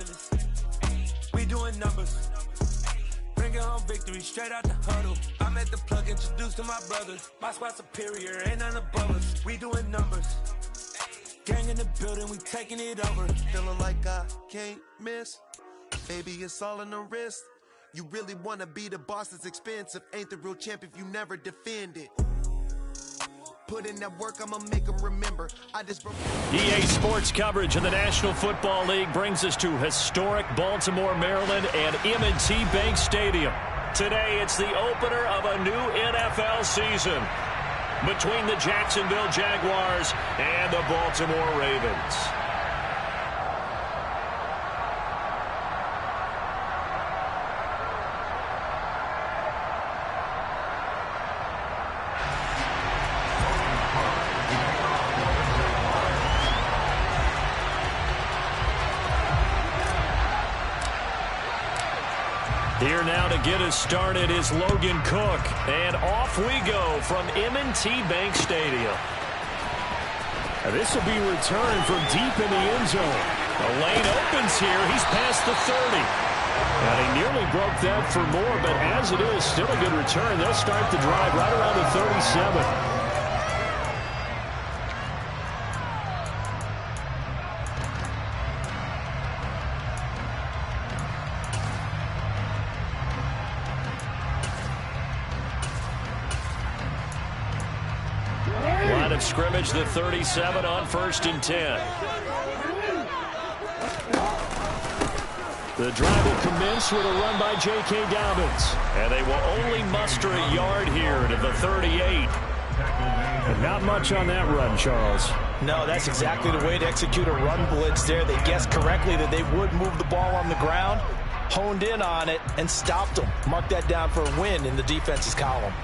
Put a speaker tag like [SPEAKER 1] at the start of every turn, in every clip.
[SPEAKER 1] Angeles. We doing numbers. Bringing home victory straight out the huddle. I'm at the plug, introduced to my brothers. My squad superior, ain't none above us. We doing numbers. Gang in the building, we taking it over.
[SPEAKER 2] Feeling like I can't miss. Baby, it's all in the wrist. You really wanna be the boss, that's expensive. Ain't the real champ if you never defend it. Put in that work, I'ma make them remember.
[SPEAKER 3] EA Sports coverage of the National Football League brings us to historic Baltimore, Maryland and M&T Bank Stadium. Today, it's the opener of a new NFL season between the Jacksonville Jaguars and the Baltimore Ravens. Here now to get us started is Logan Cook. And off we go from M&T Bank Stadium. This will be returned from deep in the end zone. The lane opens here. He's past the 30. And he nearly broke that for more, but as it is, still a good return. They'll start the drive right around the 37. Scrimmage, the 37 on 1st and 10. The drive will commence with a run by J.K. Dobbins. And they will only muster a yard here to the 38. And not much on that run, Charles.
[SPEAKER 4] No, that's exactly the way to execute a run blitz there. They guessed correctly that they would move the ball on the ground, honed in on it, and stopped them. Mark that down for a win in the defense's column.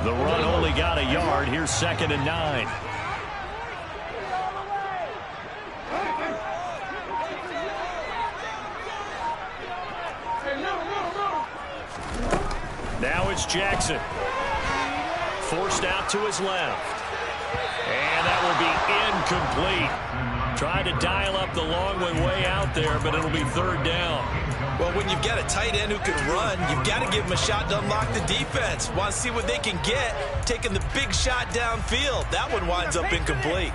[SPEAKER 3] The run only got a yard. Here's 2nd and 9. Now it's Jackson. Forced out to his left. And that will be incomplete. Tried to dial up the long one way out there, but it'll be 3rd down.
[SPEAKER 4] Well, when you've got a tight end who can run, you've got to give him a shot to unlock the defense. Want to see what they can get, taking the big shot downfield. That one winds up incomplete.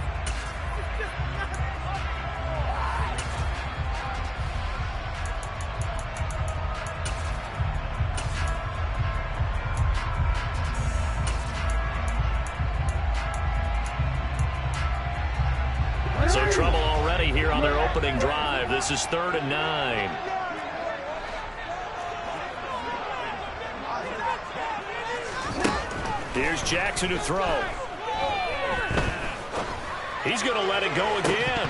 [SPEAKER 3] So trouble already here on their opening drive. This is 3rd and 9. Here's Jackson to throw. He's going to let it go again.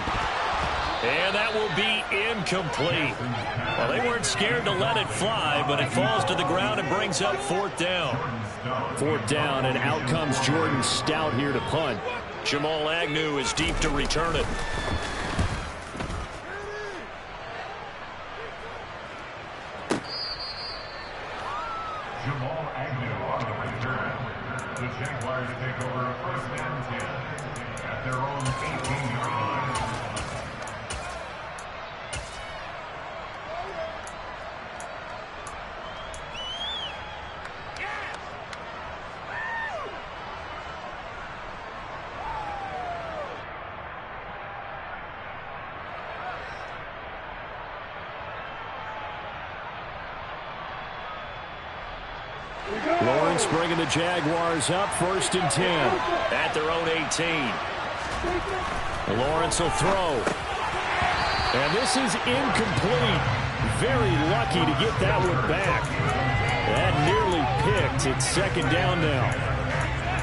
[SPEAKER 3] And that will be incomplete. Well, they weren't scared to let it fly, but it falls to the ground and brings up 4th down. 4th down, and out comes Jordan Stout here to punt. Jamal Agnew is deep to return it.
[SPEAKER 5] Jamal Agnew on the return. The Jaguars take over 1st and 10 at their own 18-yard line.
[SPEAKER 3] Lawrence bringing the Jaguars up, 1st and 10 at their own 18. Lawrence will throw. And this is incomplete. Very lucky to get that one back. That nearly picked. It's 2nd down now.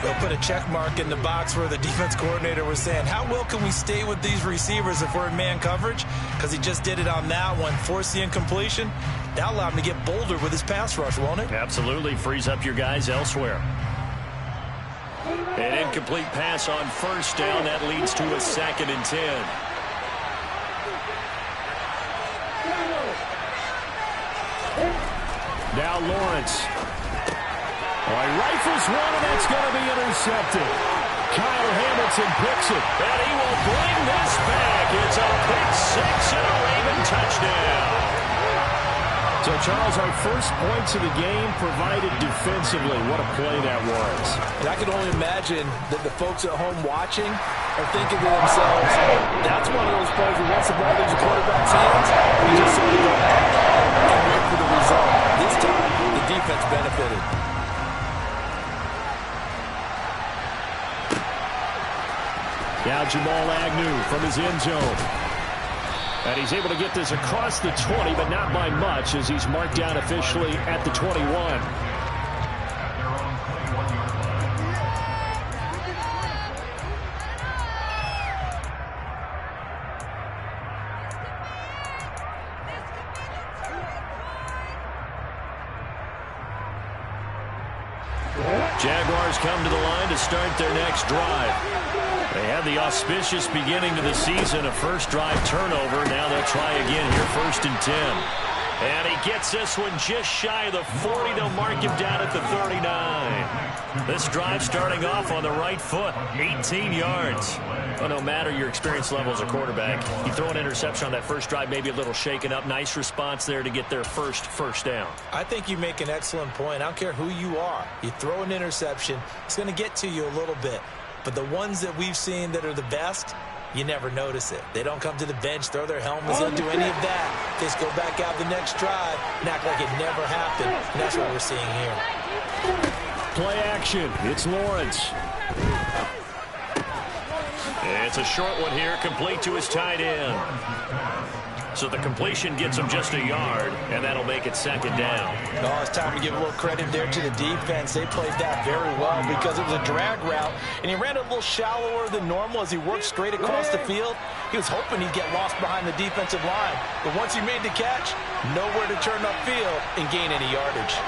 [SPEAKER 4] They'll put a check mark in the box where the defense coordinator was saying, how well can we stay with these receivers if we're in man coverage? Because he just did it on that one, forced the incompletion. That'll allow him to get bolder with his pass rush, won't it?
[SPEAKER 3] Absolutely. Frees up your guys elsewhere. An incomplete pass on 1st down. That leads to a 2nd and 10. Now Lawrence. He rifles one, and that's going to be intercepted. Kyle Hamilton picks it, and he will bring this back. It's a pick six and a Raven touchdown. So, Charles, our first points of the game provided defensively. What a play that was.
[SPEAKER 4] And I can only imagine that the folks at home watching are thinking to themselves, that's one of those plays where once the ball leaves the quarterback's hands, you just sort of go and wait for the result. This time, the defense benefited.
[SPEAKER 3] Now Jamal Agnew from his end zone. And he's able to get this across the 20, but not by much, as he's marked down officially at the 21. Jaguars come to the line to start their next drive. They had the auspicious beginning to the season, a first drive turnover. Now they'll try again here, 1st and 10. And he gets this one just shy of the 40. They'll mark him down at the 39. This drive starting off on the right foot, 18 yards. Well, no matter your experience level as a quarterback, you throw an interception on that first drive, maybe a little shaken up. Nice response there to get their first down.
[SPEAKER 4] I think you make an excellent point. I don't care who you are. You throw an interception, it's going to get to you a little bit. But the ones that we've seen that are the best, you never notice it. They don't come to the bench, throw their helmets, they don't do any of that. They just go back out the next drive and act like it never happened. And that's what we're seeing here.
[SPEAKER 3] Play action. It's Lawrence. It's a short one here, complete to his tight end. So the completion gets him just a yard, and that'll make it 2nd down.
[SPEAKER 4] Oh, it's time to give a little credit there to the defense. They played that very well because it was a drag route, and he ran a little shallower than normal as he worked straight across the field. He was hoping he'd get lost behind the defensive line, but once he made the catch, nowhere to turn upfield and gain any yardage.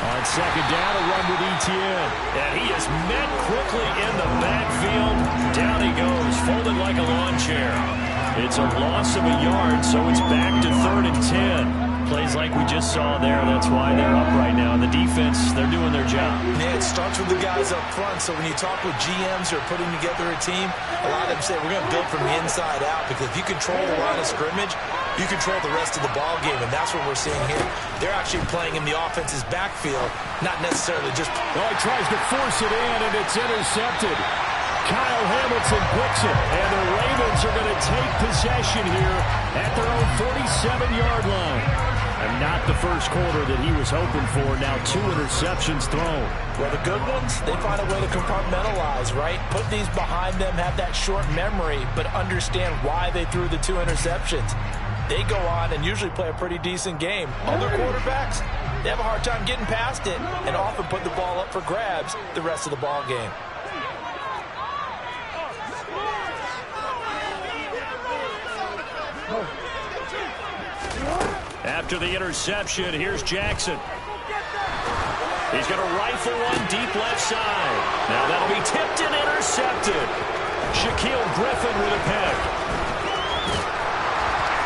[SPEAKER 3] On 2nd down, a run with Etienne. And he is met quickly in the backfield. Down he goes, folded like a lawn chair. It's a loss of a yard, so it's back to 3rd and 10. Plays like we just saw there. That's why they're up right now. The defense, they're doing their job.
[SPEAKER 4] Yeah, it starts with the guys up front. So when you talk with GMs who are putting together a team, a lot of them say we're going to build from the inside out, because if you control the line of scrimmage, you control the rest of the ball game, and that's what we're seeing here. They're actually playing in the offense's backfield, not necessarily just...
[SPEAKER 3] Oh, he tries to force it in, and it's intercepted. Kyle Hamilton picks it, and the Ravens are going to take possession here at their own 47-yard line. And not the first quarter that he was hoping for. Now 2 interceptions thrown.
[SPEAKER 4] Well, the good ones, they find a way to compartmentalize, right? Put these behind them, have that short memory, but understand why they threw the 2 interceptions. They go on and usually play a pretty decent game. Other quarterbacks, they have a hard time getting past it and often put the ball up for grabs the rest of the ball game.
[SPEAKER 3] After the interception, here's Jackson. He's going to rifle one deep left side. Now that'll be tipped and intercepted. Shaquille Griffin with a pick.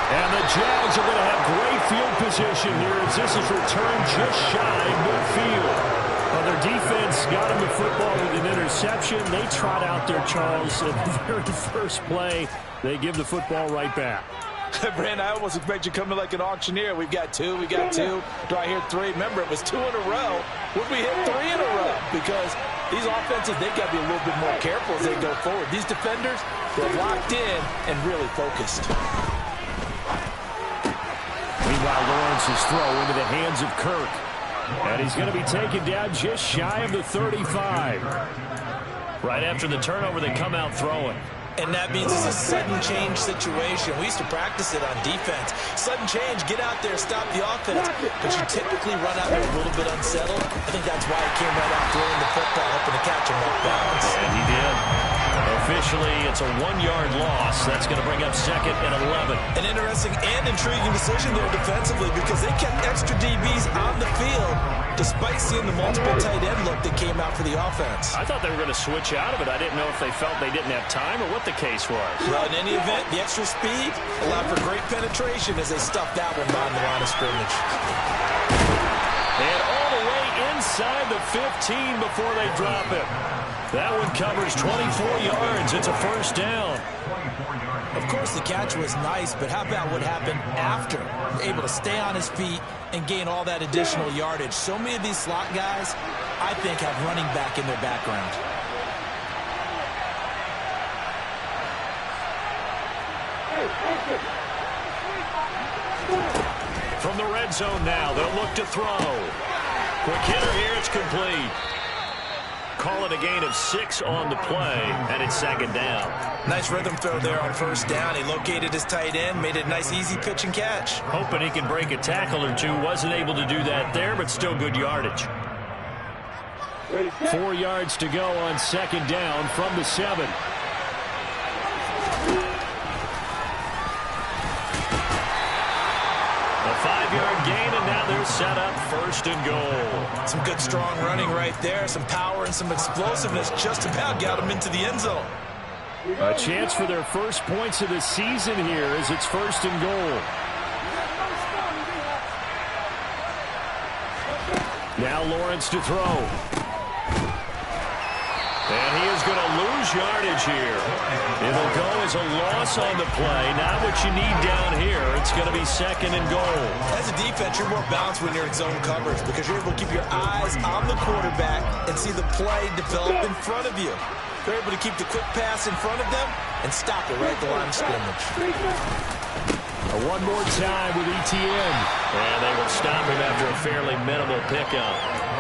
[SPEAKER 3] And the Jags are going to have great field position here as this is returned just shy midfield. Well, their defense got him the football with an interception. They trot out there, Charles, at the very first play. They give the football right back.
[SPEAKER 4] Brand, I almost expect you coming like an auctioneer. We've got 2, we got 2. Do I hear 3? Remember, it was 2 in a row. Would we hit 3 in a row? Because these offenses, they've got to be a little bit more careful as they go forward. These defenders, they're locked in and really focused.
[SPEAKER 3] Meanwhile, Lawrence's throw into the hands of Kirk. And he's going to be taken down just shy of the 35. Right after the turnover, they come out throwing.
[SPEAKER 4] And that means it's a sudden change situation. We used to practice it on defense. Sudden change, get out there, stop the offense. But you typically run out there a little bit unsettled. I think that's why he came right out throwing the football, hoping to catch him off balance.
[SPEAKER 3] And he did. A officially it's a 1-yard loss. That's going to bring up 2nd and 11.
[SPEAKER 4] An interesting and intriguing decision there defensively because they kept extra DBs on the field despite seeing the multiple tight end look that came out for the offense.
[SPEAKER 3] I thought they were going to switch out of it. I didn't know if they felt they didn't have time or what the case was.
[SPEAKER 4] Well, in any event, the extra speed allowed for great penetration as they stuffed that one behind the line of scrimmage.
[SPEAKER 3] And all the way inside the 15 before they drop it. That one covers 24 yards. It's a first down.
[SPEAKER 4] Of course, the catch was nice, but how about what happened after? Able to stay on his feet and gain all that additional yardage. So many of these slot guys, I think, have running back in their background.
[SPEAKER 3] From the red zone now, they'll look to throw. Quick hitter here, it's complete. Call it a gain of 6 on the play, and it's 2nd down.
[SPEAKER 4] Nice rhythm throw there on first down. He located his tight end, made it a nice, easy pitch and catch.
[SPEAKER 3] Hoping he can break a tackle or two. Wasn't able to do that there, but still good yardage. 4 yards to go on 2nd down from the 7. A 5-yard gain, and now they're set up 1st and goal.
[SPEAKER 4] Some good, strong running right there. Some power and some explosiveness just about got him into the end zone.
[SPEAKER 3] A chance for their first points of the season here as it's 1st and goal. Now Lawrence to throw. And he is going to lose yardage here. It'll go as a loss on the play. Not what you need down here. It's going to be 2nd and goal.
[SPEAKER 4] As a defense, you're more balanced when you're in zone coverage because you're able to keep your eyes on the quarterback and see the play develop in front of you. They're able to keep the quick pass in front of them and stop it right at the line of scrimmage.
[SPEAKER 3] One more time with ETN. And they will stop him after a fairly minimal pickup.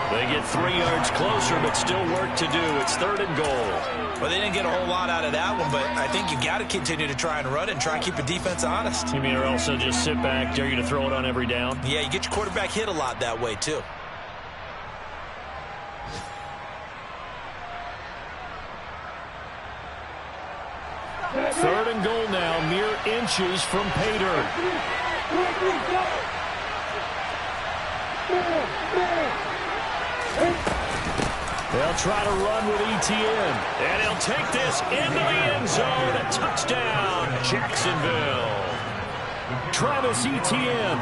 [SPEAKER 3] They get 3 yards closer, but still work to do. It's 3rd and goal.
[SPEAKER 4] Well, they didn't get a whole lot out of that one, but I think you got to continue to try and run and try and keep the defense honest.
[SPEAKER 3] You mean or also just sit back, dare you to throw it on every down?
[SPEAKER 4] Yeah, you get your quarterback hit a lot that way, too.
[SPEAKER 3] Third and goal now, mere inches from pay dirt. They'll try to run with ETN. And he'll take this into the end zone. A touchdown, Jacksonville. Travis Etienne.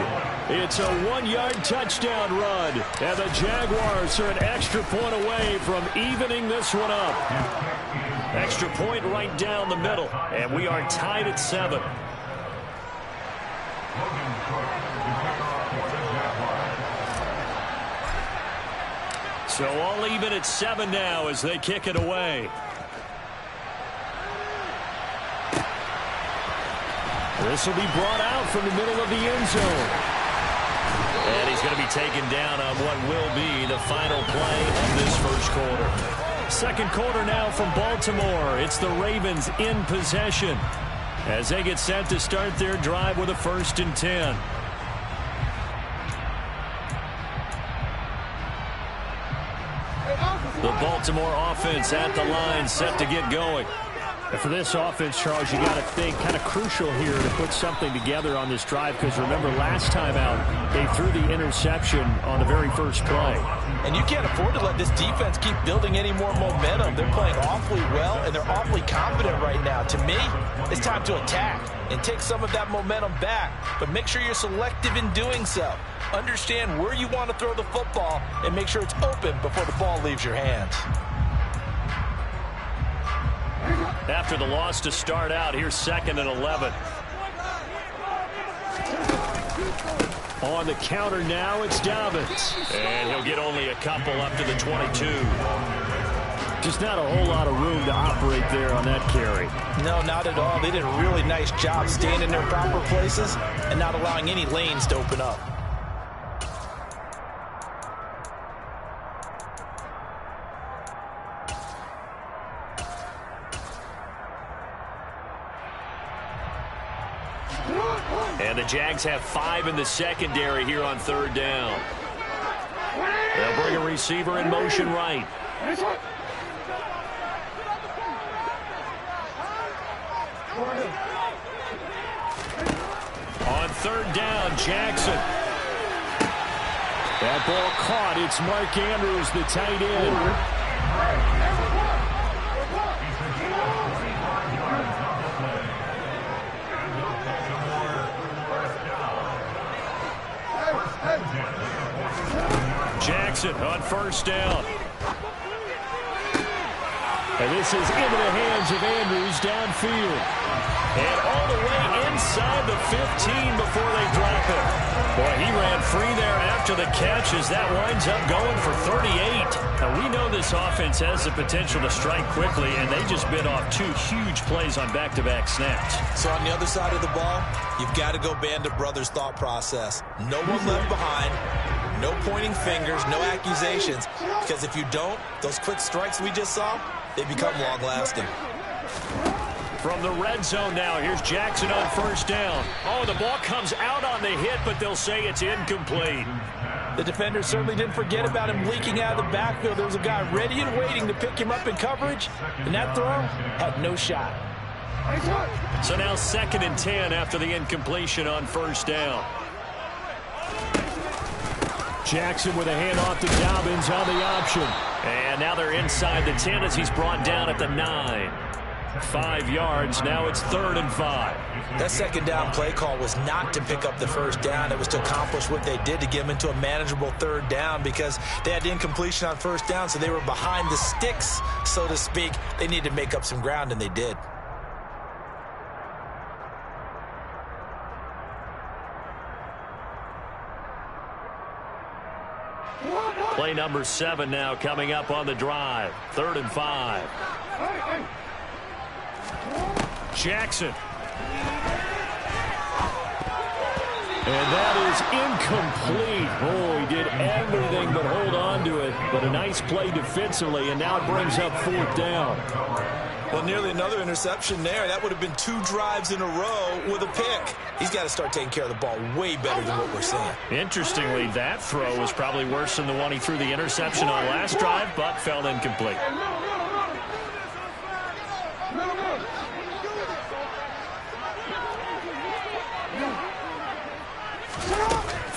[SPEAKER 3] It's a 1-yard touchdown run. And the Jaguars are an extra point away from evening this one up. Extra point right down the middle. And we are tied at 7. So all even at 7 now as they kick it away. This will be brought out from the middle of the end zone. And he's going to be taken down on what will be the final play of this first quarter. Second quarter now from Baltimore. It's the Ravens in possession as they get set to start their drive with a 1st and 10. The Baltimore offense at the line, set to get going. And for this offense, Charles, you got to think kind of crucial here to put something together on this drive because remember last time out, they threw the interception on the very first play.
[SPEAKER 4] And you can't afford to let this defense keep building any more momentum. They're playing awfully well, and they're awfully confident right now. To me, it's time to attack and take some of that momentum back, but make sure you're selective in doing so. Understand where you want to throw the football and make sure it's open before the ball leaves your hands.
[SPEAKER 3] After the loss to start out, here's 2nd and 11. On the counter now, it's Dobbins. And he'll get only a couple up to the 22. Just not a whole lot of room to operate there on that carry.
[SPEAKER 4] No, not at all. They did a really nice job staying in their proper places and not allowing any lanes to open up.
[SPEAKER 3] And the Jags have 5 in the secondary here on 3rd down. They'll bring a receiver in motion right. On third down, Jackson. That ball caught. It's Mark Andrews, the tight end. Jackson on first down. And this is into the hands of Andrews downfield. And all the way inside the 15 before they drop it. Boy, he ran free there after the catch as that winds up going for 38. Now, we know this offense has the potential to strike quickly, and they just bit off 2 huge plays on back-to-back snaps.
[SPEAKER 4] So on the other side of the ball, you've got to go Band of Brothers thought process. No one left behind. No pointing fingers, no accusations, because if you don't, those quick strikes we just saw, they become long-lasting.
[SPEAKER 3] From the red zone now, here's Jackson on first down. Oh, the ball comes out on the hit, but they'll say it's incomplete.
[SPEAKER 4] The defender certainly didn't forget about him leaking out of the backfield. There was a guy ready and waiting to pick him up in coverage, and that throw had no shot.
[SPEAKER 3] So now 2nd and 10 after the incompletion on first down. Jackson with a handoff to Dobbins on the option. And now they're inside the 10 as he's brought down at the 9. 5 yards. Now it's 3rd and 5.
[SPEAKER 4] That second down play call was not to pick up the first down. It was to accomplish what they did to get them into a manageable 3rd down because they had incompletion on first down, so they were behind the sticks, so to speak. They needed to make up some ground, and they did.
[SPEAKER 3] Play number 7 now coming up on the drive. 3rd and 5. Jackson. And that is incomplete. Oh, he did everything but hold on to it. But a nice play defensively, and now it brings up 4th down.
[SPEAKER 4] Well, nearly another interception there. That would have been 2 drives in a row with a pick. He's got to start taking care of the ball way better than what we're seeing.
[SPEAKER 3] Interestingly, that throw was probably worse than the one he threw the interception on last drive, but fell incomplete.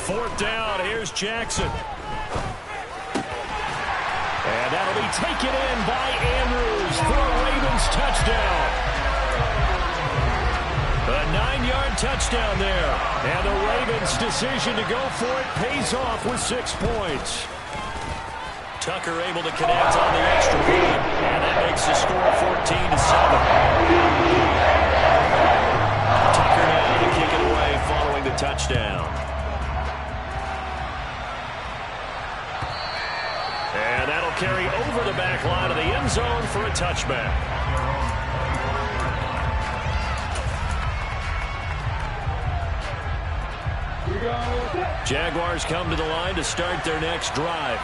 [SPEAKER 3] Fourth down, here's Jackson. And that'll be taken in by Andrews for a Ravens touchdown. A 9-yard touchdown there. And the Ravens' decision to go for it pays off with 6 points. Tucker able to connect on the extra point, and that makes the score 14-7. Tucker now to kick it away following the touchdown. And that'll carry over the back line of the end zone for a touchback. Jaguars come to the line to start their next drive.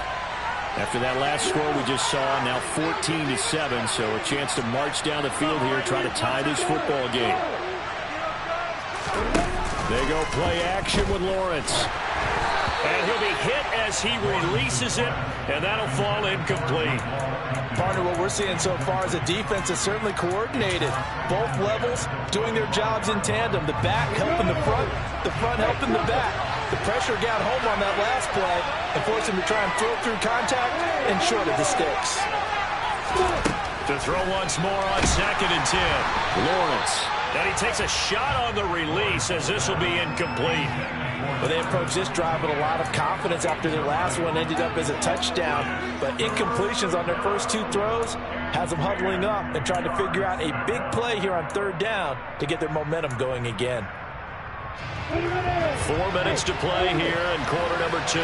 [SPEAKER 3] After that last score we just saw, now 14-7, so a chance to march down the field here, try to tie this football game. They go play action with Lawrence. And he'll be hit as he releases it, and that'll fall incomplete.
[SPEAKER 4] Partner, what we're seeing so far is a defense that's certainly coordinated. Both levels doing their jobs in tandem. The back helping the front helping the back. The pressure got home on that last play and forced him to try and throw through contact and short of the sticks.
[SPEAKER 3] To throw once more on 2nd and 10. Lawrence. And he takes a shot on the release as this will be incomplete.
[SPEAKER 4] Well, they approached this drive with a lot of confidence after their last one ended up as a touchdown. But incompletions on their first 2 throws has them huddling up and trying to figure out a big play here on 3rd down to get their momentum going again.
[SPEAKER 3] 4 minutes to play here in quarter number 2.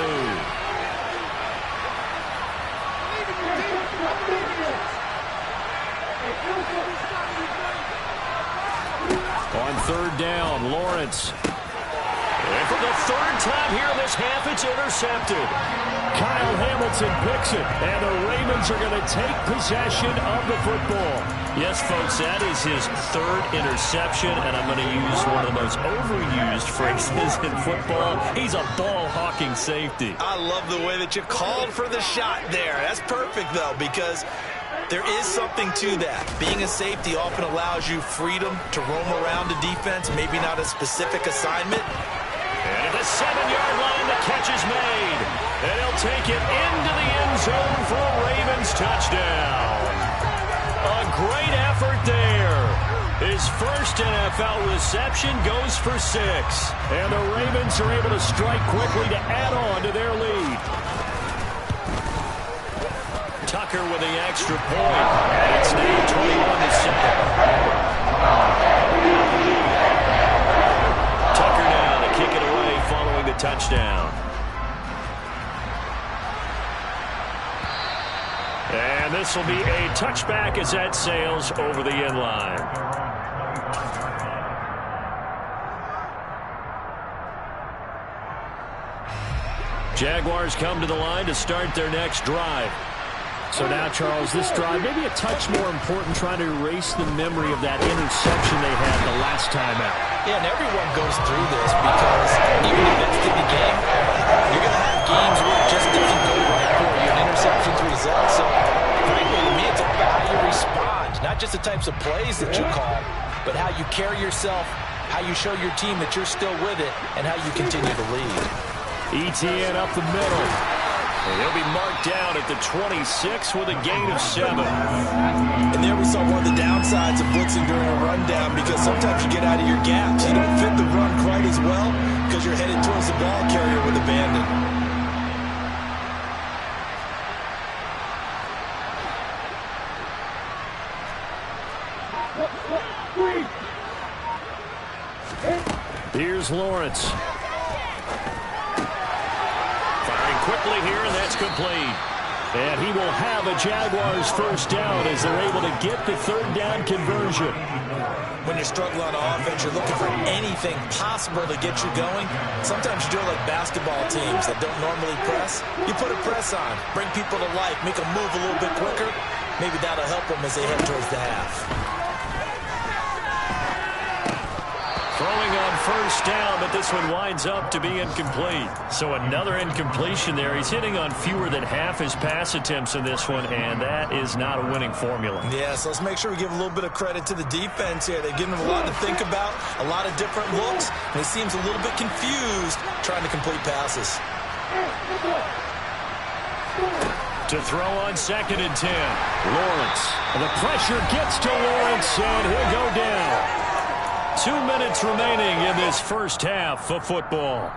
[SPEAKER 3] On 3rd down, Lawrence. And for the 3rd time here in this half, it's intercepted. Kyle Hamilton picks it, and the Ravens are going to take possession of the football. Yes, folks, that is his 3rd interception, and I'm going to use one of the most overused phrases in football. He's a ball-hawking safety.
[SPEAKER 4] I love the way that you called for the shot there. That's perfect, though, because There is something to that. Being a safety often allows you freedom to roam around the defense, maybe not a specific assignment.
[SPEAKER 3] And at the 7-yard line, the catch is made. And he'll take it into the end zone for a Ravens touchdown. A great effort there. His first NFL reception goes for 6. And the Ravens are able to strike quickly to add on to their lead. Tucker with the extra point. And it's now 21-7. Tucker now to kick it away following the touchdown. And this will be a touchback as that sails over the end line. Jaguars come to the line to start their next drive. So now, Charles, this drive maybe a touch more important, trying to erase the memory of that interception they had the last time out.
[SPEAKER 4] Yeah, and everyone goes through this because even invested in the game, you're going to have games where it just doesn't go right for you. An interception's a result. So, frankly, to me, it's all about how you respond. Not just the types of plays that you call, but how you carry yourself, how you show your team that you're still with it, and how you continue to lead.
[SPEAKER 3] ETN up the middle. And he'll be marked down at the 26 with a gain of 7.
[SPEAKER 4] And there we saw one of the downsides of blitzing during a rundown, because sometimes you get out of your gaps. You don't fit the run quite as well because you're headed towards the ball carrier with abandon.
[SPEAKER 3] Here's Lawrence. Quickly here, and that's complete. And he will have a Jaguars first down as they're able to get the third down conversion.
[SPEAKER 4] When you're struggling on offense, you're looking for anything possible to get you going. Sometimes you do it like basketball teams that don't normally press. You put a press on, bring people to life, make them move a little bit quicker. Maybe that'll help them as they head towards the half.
[SPEAKER 3] Throwing on first down, but this one winds up to be incomplete. So another incompletion there. He's hitting on fewer than half his pass attempts in this one, and that is not a winning formula.
[SPEAKER 4] Yeah, so let's make sure we give a little bit of credit to the defense here. They're giving him a lot to think about, a lot of different looks, and he seems a little bit confused trying to complete passes.
[SPEAKER 3] To throw on 2nd and 10. Lawrence. The pressure gets to Lawrence, and he'll go down. 2 minutes remaining in this first half of football.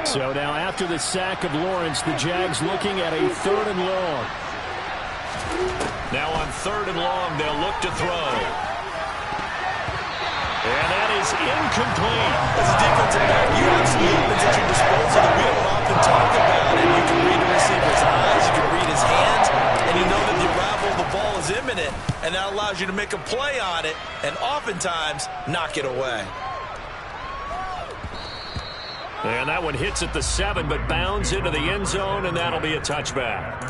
[SPEAKER 3] So now after the sack of Lawrence, the Jags looking at a 3rd and long. Now on 3rd and long, they'll look to throw. And that is incomplete.
[SPEAKER 4] As a defensive back, you have some movements at your disposal that we don't often talk about. And you can read the receiver's eyes, you can read his hands, and you know that the arrival of the ball is imminent, and that allows you to make a play on it and oftentimes knock it away.
[SPEAKER 3] And that one hits at the 7, but bounds into the end zone, and that'll be a touchback.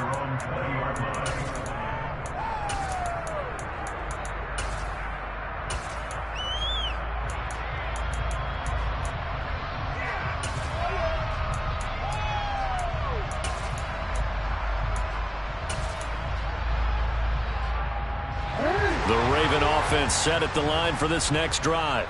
[SPEAKER 3] The Raven offense set at the line for this next drive.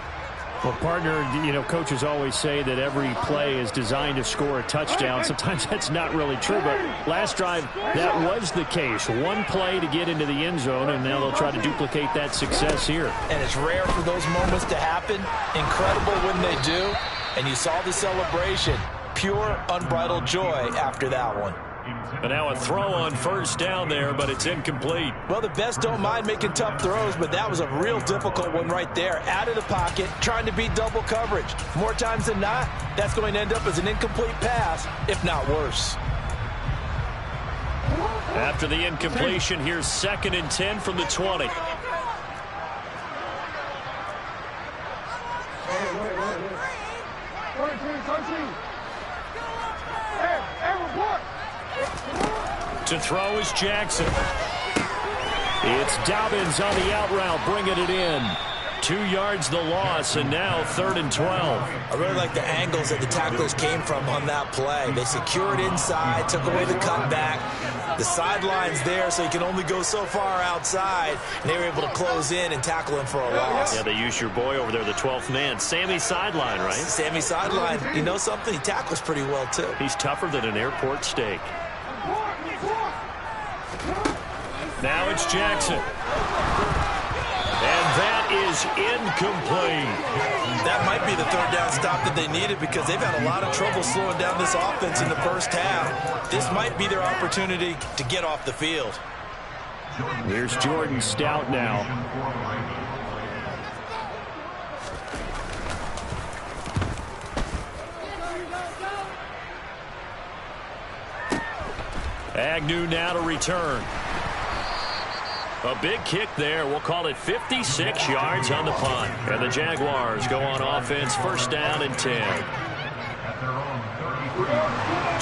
[SPEAKER 6] Well, partner, coaches always say that every play is designed to score a touchdown. Sometimes that's not really true, but last drive, that was the case. One play to get into the end zone, and now they'll try to duplicate that success here.
[SPEAKER 4] And it's rare for those moments to happen. Incredible when they do. And you saw the celebration. Pure, unbridled joy after that one.
[SPEAKER 3] And now a throw on first down there, but it's incomplete.
[SPEAKER 4] Well, the best don't mind making tough throws, but that was a real difficult one right there. Out of the pocket, trying to beat double coverage. More times than not, that's going to end up as an incomplete pass, if not worse.
[SPEAKER 3] After the incompletion, here's 2nd and 10 from the 20. To throw is Jackson. It's Dobbins on the out route, bringing it in.
[SPEAKER 6] 2 yards the loss, and now 3rd and 12.
[SPEAKER 4] I really like the angles that the tacklers came from on that play. They secured inside, took away the cutback. The sideline's there, so you can only go so far outside. And they were able to close in and tackle him for a loss.
[SPEAKER 6] Yeah, they used your boy over there, the 12th man. Sammy Sideline, right?
[SPEAKER 4] Sammy Sideline. You know something? He tackles pretty well, too.
[SPEAKER 6] He's tougher than an airport steak. Now it's Jackson. And that is incomplete.
[SPEAKER 4] That might be the 3rd down stop that they needed because they've had a lot of trouble slowing down this offense in the first half. This might be their opportunity to get off the field.
[SPEAKER 6] Here's Jordan Stout now. Agnew now to return. A big kick there. We'll call it 56 yards on the punt. And the Jaguars go on offense, 1st down and 10.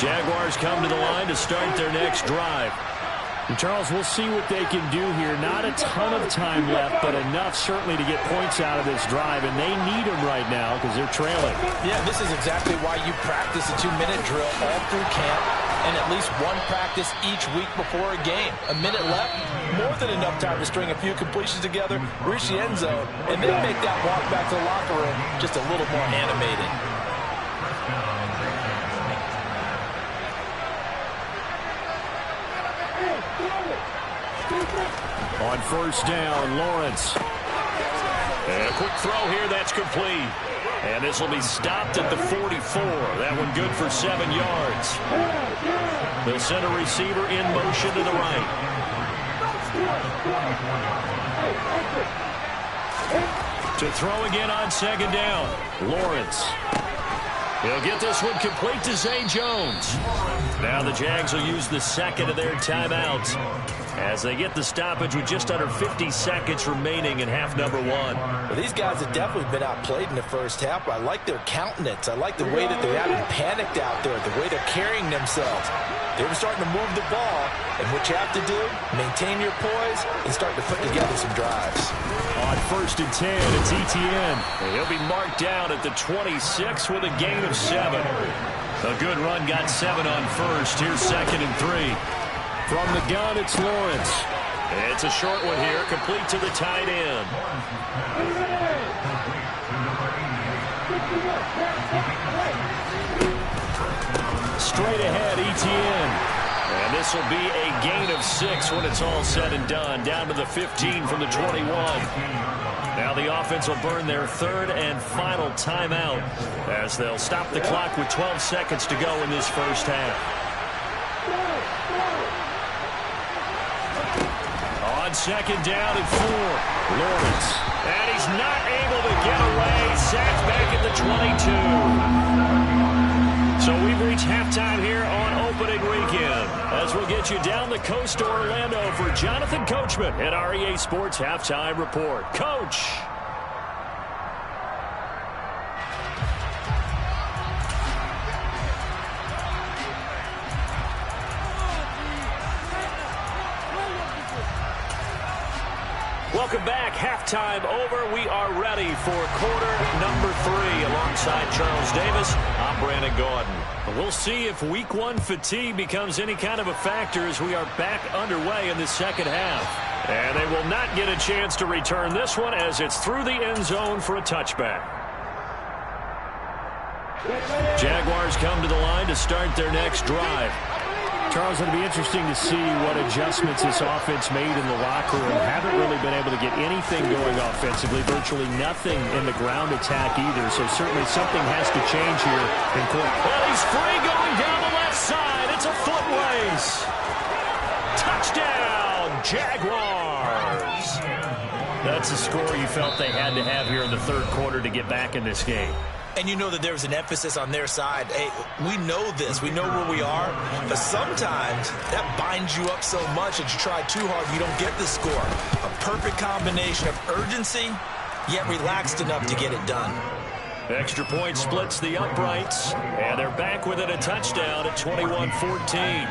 [SPEAKER 6] Jaguars come to the line to start their next drive. And Charles, we'll see what they can do here. Not a ton of time left, but enough certainly to get points out of this drive. And they need them right now because they're trailing.
[SPEAKER 4] Yeah, this is exactly why you practice a 2-minute drill all through camp and at least one practice each week before a game. A minute left, more than enough time to string a few completions together, reach the end zone, and then make that walk back to the locker room just a little more animated.
[SPEAKER 6] On 1st down, Lawrence. And a quick throw here, that's complete. And this will be stopped at the 44. That one good for 7 yards. They'll send a receiver in motion to the right. To throw again on 2nd down, Lawrence. He'll get this one complete to Zay Jones. Now the Jags will use the 2nd of their timeouts as they get the stoppage with just under 50 seconds remaining in half number 1.
[SPEAKER 4] Well, these guys have definitely been outplayed in the first half, but I like their countenance. I like the way that they haven't panicked out there, the way they're carrying themselves. They're starting to move the ball, and what you have to do, maintain your poise and start to put together some drives.
[SPEAKER 6] On 1st and 10, it's Etienne. He'll be marked down at the 26 with a gain of 7. A good run got 7 on 1st. Here's 2nd and 3. From the gun, it's Lawrence. It's a short one here, complete to the tight end. Straight ahead, Etienne. And this will be a gain of 6 when it's all said and done. Down to the 15 from the 21. Now the offense will burn their 3rd and final timeout as they'll stop the clock with 12 seconds to go in this first half. On 2nd down and 4, Lawrence. And he's not able to get away. Sacked back at the 22. So we've reached halftime here on opening weekend as we'll get you down the coast to Orlando for Jonathan Coachman at REA Sports Halftime Report. Coach. Welcome back. Halftime over. We are ready for quarter number 3 alongside Charles Davis. I'm Brandon Gordon. We'll see if week 1 fatigue becomes any kind of a factor as we are back underway in the second half. And they will not get a chance to return this one as it's through the end zone for a touchback. Jaguars come to the line to start their next drive. Charles, it'll be interesting to see what adjustments this offense made in the locker room. Haven't really been able to get anything going offensively, virtually nothing in the ground attack either. So certainly something has to change here in court. Well, he's free going down the left side. It's a foot race. Touchdown, Jaguars. That's a score you felt they had to have here in the 3rd quarter to get back in this game.
[SPEAKER 4] And you know that there was an emphasis on their side. Hey, we know this. We know where we are. But sometimes that binds you up so much that you try too hard, you don't get the score. A perfect combination of urgency, yet relaxed enough to get it done.
[SPEAKER 6] Extra point splits the uprights, and they're back within a touchdown at 21-14.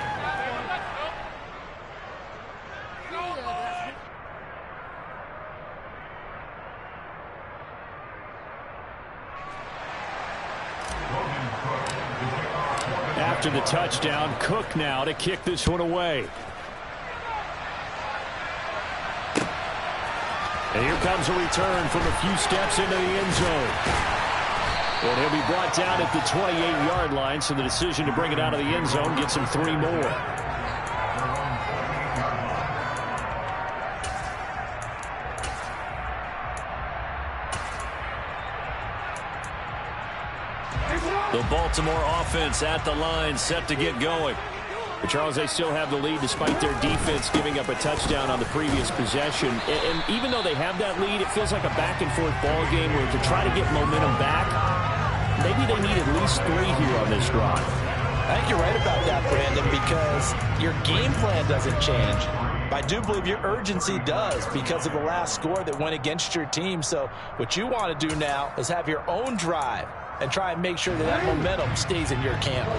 [SPEAKER 6] after the touchdown. Cook now to kick this one away. And here comes a return from a few steps into the end zone. And he'll be brought down at the 28-yard line, so the decision to bring it out of the end zone gets him 3 more. The Baltimore offense at the line, set to get going. But Charles, they still have the lead despite their defense giving up a touchdown on the previous possession. And even though they have that lead, it feels like a back-and-forth ball game where to try to get momentum back, maybe they need at least 3 here on this drive.
[SPEAKER 4] I think you're right about that, Brandon, because your game plan doesn't change. I do believe your urgency does because of the last score that went against your team. So what you want to do now is have your own drive and try and make sure that that momentum stays in your camp.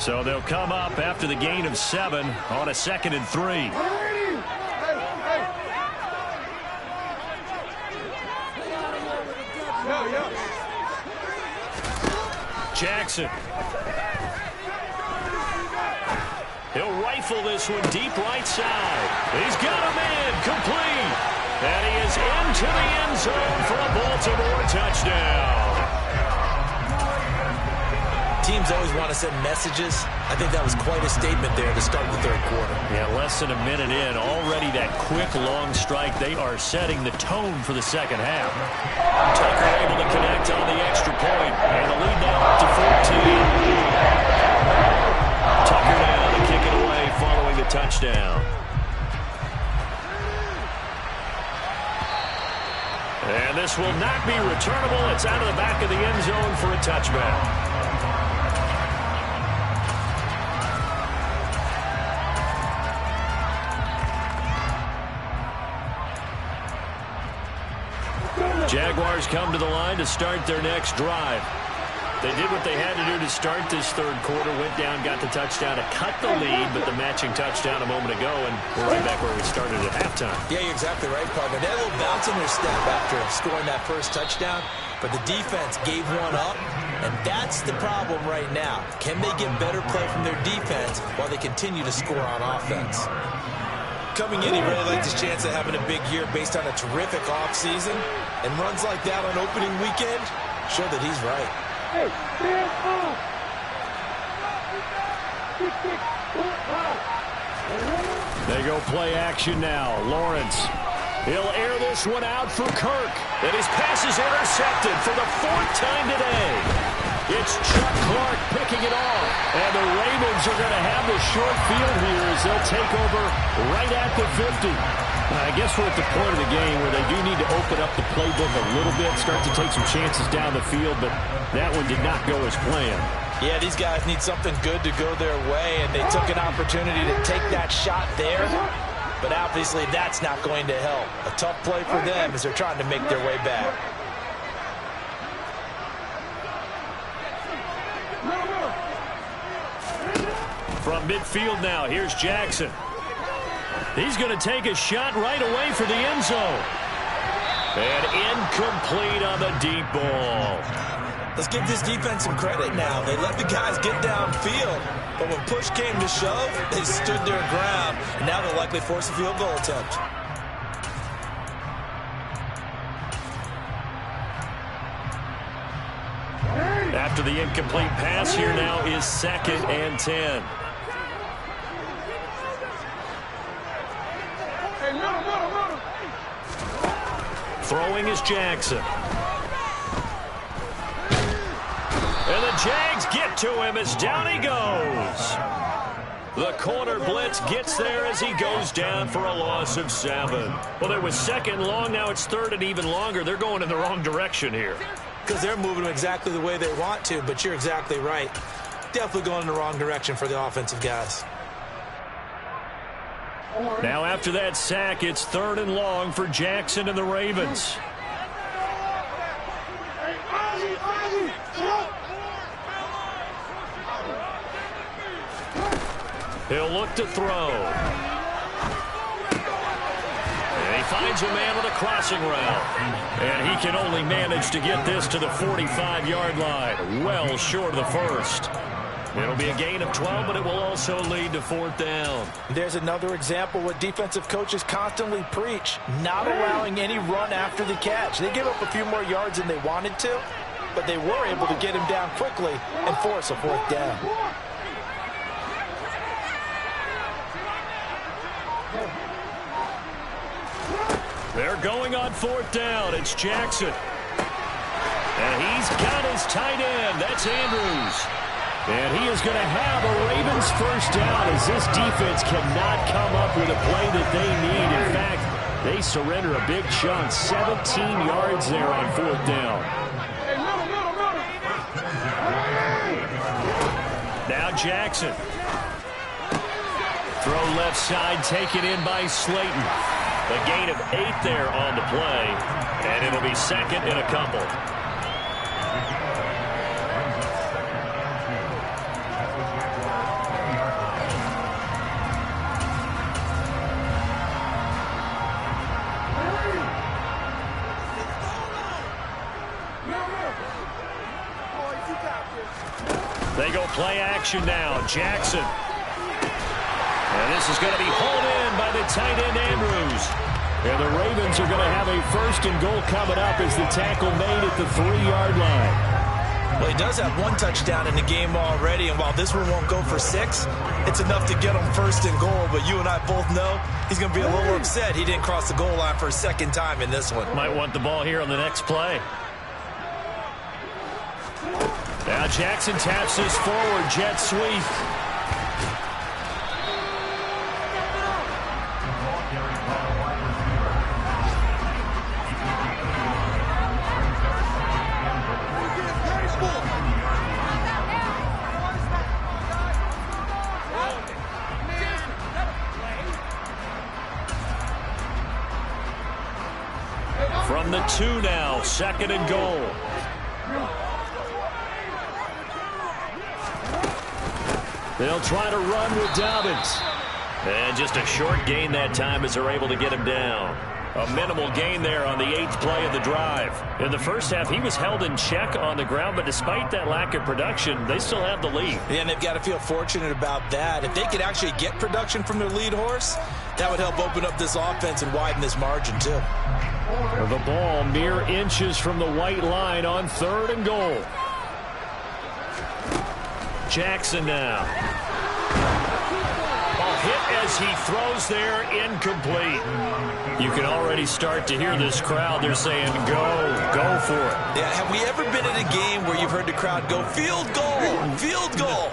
[SPEAKER 6] So they'll come up after the gain of 7 on a 2nd and 3. Jackson. He'll rifle this one deep right side. He's got him in, complete. And he is into the end zone for a Baltimore touchdown.
[SPEAKER 4] Teams always want to send messages. I think that was quite a statement there to start the 3rd quarter.
[SPEAKER 6] Yeah, less than a minute in. Already that quick, long strike. They are setting the tone for the 2nd half. Tucker able to connect on the extra point. And the lead now up to 14. Tucker now to kick it away following the touchdown. And this will not be returnable. It's out of the back of the end zone for a touchback. Jaguars come to the line to start their next drive. They did what they had to do to start this 3rd quarter, went down, got the touchdown to cut the lead, but the matching touchdown a moment ago, and we're right back where we started at halftime.
[SPEAKER 4] Yeah, you're exactly right, partner. They had a little bounce in their step after scoring that first touchdown, but the defense gave one up, and that's the problem right now. Can they get better play from their defense while they continue to score on offense? Coming in, he really liked his chance of having a big year based on a terrific offseason, and runs like that on opening weekend show that he's right.
[SPEAKER 6] They go play action now. Lawrence. He'll air this one out for Kirk. And his pass is intercepted for the 4th time today. It's Chuck Clark picking it off. And the Ravens are going to have the short field here as they'll take over right at the 50. I guess we're at the point of the game where they do need to open up the playbook a little bit, start to take some chances down the field, but that one did not go as planned.
[SPEAKER 4] Yeah, these guys need something good to go their way, and they took an opportunity to take that shot there, but obviously that's not going to help. A tough play for them as they're trying to make their way back.
[SPEAKER 6] From midfield now, here's Jackson. He's going to take a shot right away for the end zone. And incomplete on the deep ball.
[SPEAKER 4] Let's give this defense some credit now. They let the guys get downfield, but when push came to shove, they stood their ground, and now they'll likely force a field goal attempt.
[SPEAKER 6] After the incomplete pass, here now is 2nd and 10. Throwing is Jackson. And the Jags get to him as down he goes. The corner blitz gets there as he goes down for a loss of 7. Well, there was 2nd long. Now it's 3rd and even longer. They're going in the wrong direction here.
[SPEAKER 4] Because they're moving exactly the way they want to, but you're exactly right. Definitely going in the wrong direction for the offensive guys.
[SPEAKER 6] Now after that sack, it's 3rd and long for Jackson and the Ravens. He'll look to throw. And he finds a man with a crossing route. And he can only manage to get this to the 45-yard line. Well short of the first.
[SPEAKER 3] It'll be a gain of 12, but it will also lead to 4th down.
[SPEAKER 4] There's another example what defensive coaches constantly preach, not allowing any run after the catch. They give up a few more yards than they wanted to, but they were able to get him down quickly and force a 4th down.
[SPEAKER 3] They're going on 4th down. It's Jackson. And he's got his tight end. That's Andrews. And he is going to have a Ravens first down as this defense cannot come up with a play that they need. In fact, they surrender a big chunk, 17 yards there on 4th down. Now Jackson. Throw left side, taken in by Slayton. A gain of 8 there on the play, and it'll be 2nd and a couple. They go play action now. Jackson. And this is going to be hauled in by the tight end Andrews. And the Ravens are going to have a 1st and goal coming up as the tackle made at the 3-yard line.
[SPEAKER 4] Well, he does have 1 touchdown in the game already, and while this one won't go for 6, it's enough to get him 1st and goal. But you and I both know he's going to be a little upset he didn't cross the goal line for a 2nd time in this one.
[SPEAKER 3] Might want the ball here on the next play. Now Jackson taps this forward, jet sweep. From the 2 now, 2nd and goal. They'll try to run with Dobbins. And just a short gain that time as they're able to get him down. A minimal gain there on the 8th play of the drive. In the first half, he was held in check on the ground, but despite that lack of production, they still have the lead.
[SPEAKER 4] Yeah, and they've got to feel fortunate about that. If they could actually get production from their lead horse, that would help open up this offense and widen this margin too.
[SPEAKER 6] The ball mere inches from the white line on 3rd and goal.
[SPEAKER 3] Jackson now. Ball hit as he throws there, incomplete. You can already start to hear this crowd. They're saying, go for it.
[SPEAKER 4] Yeah, have we ever been in a game where you've heard the crowd go, field goal?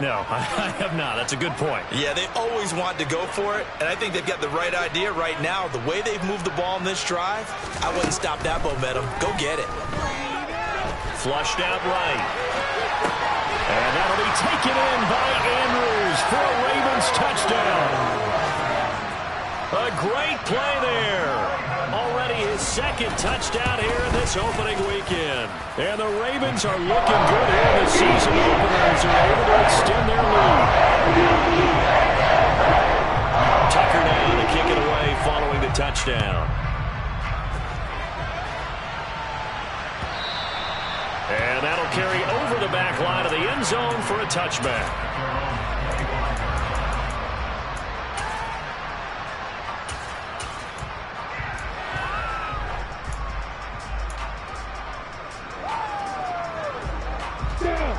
[SPEAKER 3] No, I have not. That's a good point.
[SPEAKER 4] Yeah, they always want to go for it, and I think they've got the right idea right now. The way they've moved the ball in this drive, I wouldn't stop that momentum. Go get it.
[SPEAKER 3] Flushed out right. And that'll be taken in by Andrews for a Ravens touchdown. A great play there. Already his 2nd touchdown here in this opening weekend. And the Ravens are looking good here in the season openers. They're able to extend their lead. Tucker now to kick it away following the touchdown. And that'll carry over the back line of the end zone for a touchback.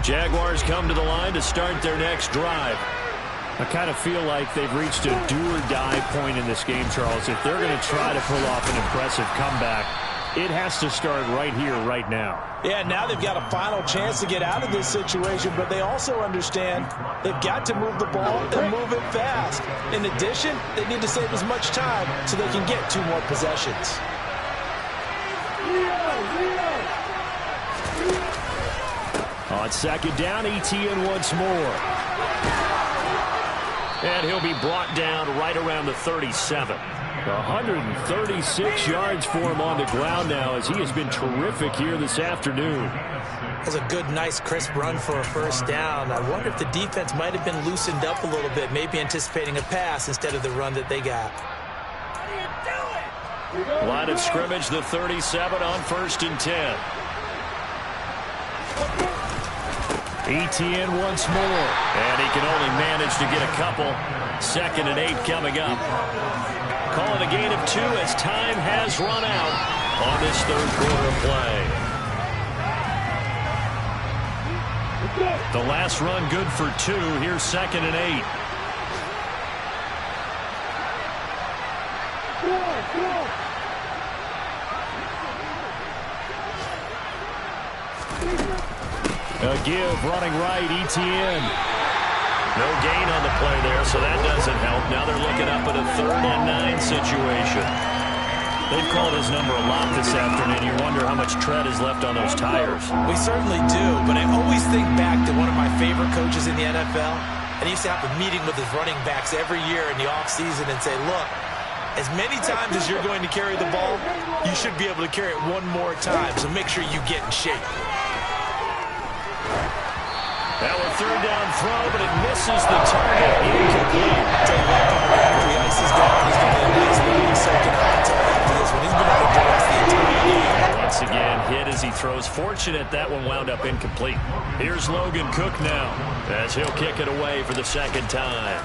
[SPEAKER 3] Jaguars come to the line to start their next drive.
[SPEAKER 6] I kind of feel like they've reached a do-or-die point in this game, Charles. If they're going to try to pull off an impressive comeback, it has to start right here, right now.
[SPEAKER 4] Yeah, now they've got a final chance to get out of this situation, but they also understand they've got to move the ball and move it fast. In addition, they need to save as much time so they can get 2 more possessions.
[SPEAKER 6] On 2nd down, ETN once more.
[SPEAKER 3] And he'll be brought down right around the 37.
[SPEAKER 6] 136 yards for him on the ground now as he has been terrific here this afternoon.
[SPEAKER 4] That's a good, nice, crisp run for a 1st down. I wonder if the defense might have been loosened up a little bit, maybe anticipating a pass instead of the run that they got.
[SPEAKER 3] Line of scrimmage, the 37 on 1st and 10.
[SPEAKER 6] ETN once more. And he can only manage to get a couple. 2nd and 8 coming up. Call it a gain of 2 as time has run out on this 3rd quarter play. The last run good for 2. Here's 2nd and 8. A give running right, ETN. No gain on the play there, so that doesn't help. Now they're looking up at a 3rd and 9 situation. They've called his number a lot this afternoon. You wonder how much tread is left on those tires.
[SPEAKER 4] We certainly do, but I always think back to one of my favorite coaches in the NFL, and he used to have a meeting with his running backs every year in the offseason and say, look, as many times as you're going to carry the ball, you should be able to carry it one more time, so make sure you get in shape.
[SPEAKER 6] Now a 3rd down throw, but it misses the target. Incomplete.
[SPEAKER 4] Tell you what, after he ices down, he's going to be a nice little second hot tub after this one. He's been able to blast the entire game.
[SPEAKER 6] Once again, hit as he throws. Fortunate that one wound up incomplete. Here's Logan Cook now as he'll kick it away for the 2nd time.